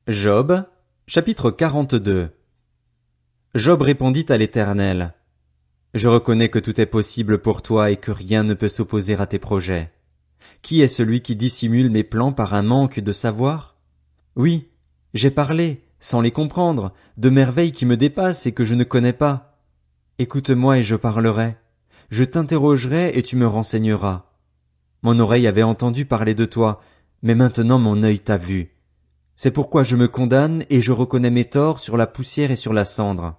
Job, chapitre 42. Job répondit à l'Éternel. Je reconnais que tout est possible pour toi et que rien ne peut s'opposer à tes projets. Qui est celui qui dissimule mes plans par un manque de savoir? Oui, j'ai parlé, sans les comprendre, de merveilles qui me dépassent et que je ne connais pas. Écoute-moi et je parlerai. Je t'interrogerai et tu me renseigneras. Mon oreille avait entendu parler de toi, mais maintenant mon œil t'a vu. C'est pourquoi je me condamne et je reconnais mes torts sur la poussière et sur la cendre.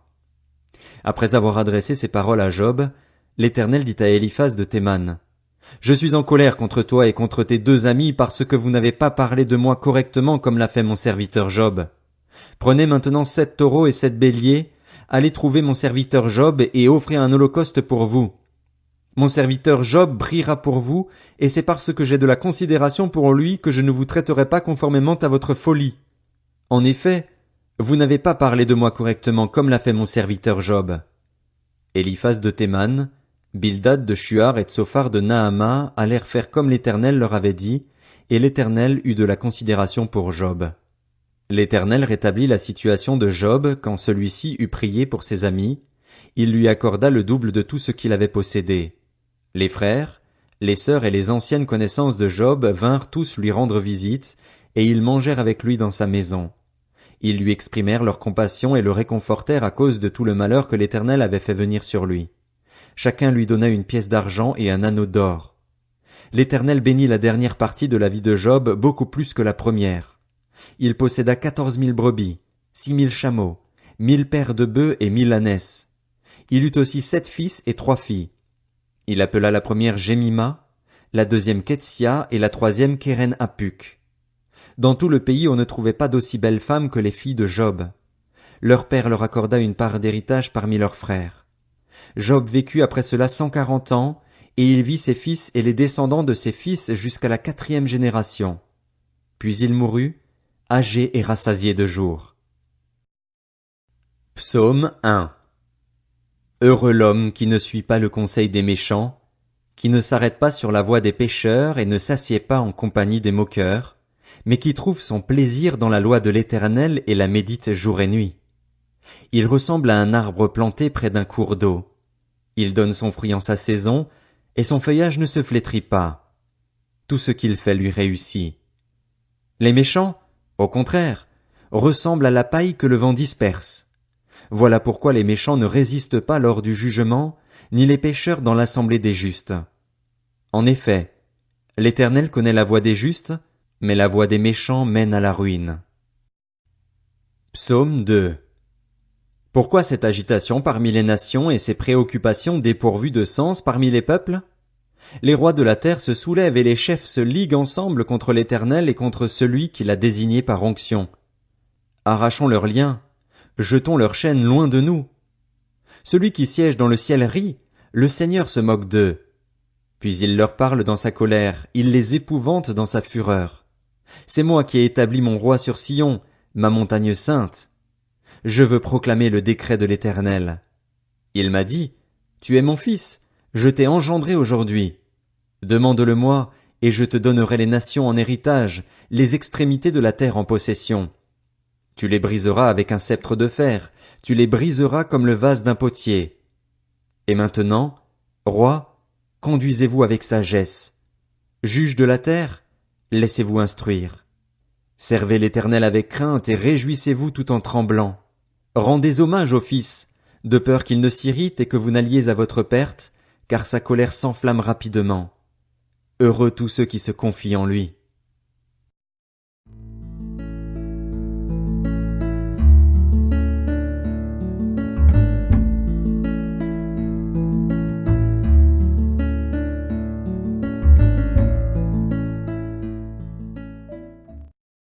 Après avoir adressé ces paroles à Job, l'Éternel dit à Éliphaz de Théman. Je suis en colère contre toi et contre tes deux amis parce que vous n'avez pas parlé de moi correctement comme l'a fait mon serviteur Job. Prenez maintenant 7 taureaux et 7 béliers, allez trouver mon serviteur Job et offrez un holocauste pour vous. Mon serviteur Job brillera pour vous, et c'est parce que j'ai de la considération pour lui que je ne vous traiterai pas conformément à votre folie. En effet, vous n'avez pas parlé de moi correctement comme l'a fait mon serviteur Job. Éliphaz de Théman, Bildad de Shuar et Tsophar de Naama allèrent faire comme l'Éternel leur avait dit, et l'Éternel eut de la considération pour Job. L'Éternel rétablit la situation de Job quand celui-ci eut prié pour ses amis, il lui accorda le double de tout ce qu'il avait possédé. Les frères, les sœurs et les anciennes connaissances de Job vinrent tous lui rendre visite, et ils mangèrent avec lui dans sa maison. Ils lui exprimèrent leur compassion et le réconfortèrent à cause de tout le malheur que l'Éternel avait fait venir sur lui. Chacun lui donna une pièce d'argent et un anneau d'or. L'Éternel bénit la dernière partie de la vie de Job beaucoup plus que la première. Il posséda 14 000 brebis, 6 000 chameaux, 1 000 paires de bœufs et 1 000 ânesses. Il eut aussi 7 fils et 3 filles. Il appela la première Jémima, la deuxième Ketsia et la troisième Kéren Apuk. Dans tout le pays on ne trouvait pas d'aussi belles femmes que les filles de Job. Leur père leur accorda une part d'héritage parmi leurs frères. Job vécut après cela 140 ans, et il vit ses fils et les descendants de ses fils jusqu'à la 4e génération. Puis il mourut, âgé et rassasié de jours. Psaume 1. Heureux l'homme qui ne suit pas le conseil des méchants, qui ne s'arrête pas sur la voie des pécheurs et ne s'assied pas en compagnie des moqueurs, mais qui trouve son plaisir dans la loi de l'Éternel et la médite jour et nuit. Il ressemble à un arbre planté près d'un cours d'eau. Il donne son fruit en sa saison, et son feuillage ne se flétrit pas. Tout ce qu'il fait lui réussit. Les méchants, au contraire, ressemblent à la paille que le vent disperse. Voilà pourquoi les méchants ne résistent pas lors du jugement, ni les pécheurs dans l'assemblée des justes. En effet, l'Éternel connaît la voie des justes, mais la voie des méchants mène à la ruine. Psaume 2. Pourquoi cette agitation parmi les nations et ces préoccupations dépourvues de sens parmi les peuples? Les rois de la terre se soulèvent et les chefs se liguent ensemble contre l'Éternel et contre celui qui l'a désigné par onction. Arrachons leurs liens. Jetons leurs chaînes loin de nous. Celui qui siège dans le ciel rit, le Seigneur se moque d'eux. Puis il leur parle dans sa colère, il les épouvante dans sa fureur. C'est moi qui ai établi mon roi sur Sion, ma montagne sainte. Je veux proclamer le décret de l'Éternel. Il m'a dit, tu es mon fils, je t'ai engendré aujourd'hui. Demande-le-moi, et je te donnerai les nations en héritage, les extrémités de la terre en possession. Tu les briseras avec un sceptre de fer, tu les briseras comme le vase d'un potier. Et maintenant, roi, conduisez-vous avec sagesse. Juge de la terre, laissez-vous instruire. Servez l'Éternel avec crainte et réjouissez-vous tout en tremblant. Rendez hommage au Fils, de peur qu'il ne s'irrite et que vous n'alliez à votre perte, car sa colère s'enflamme rapidement. Heureux tous ceux qui se confient en lui.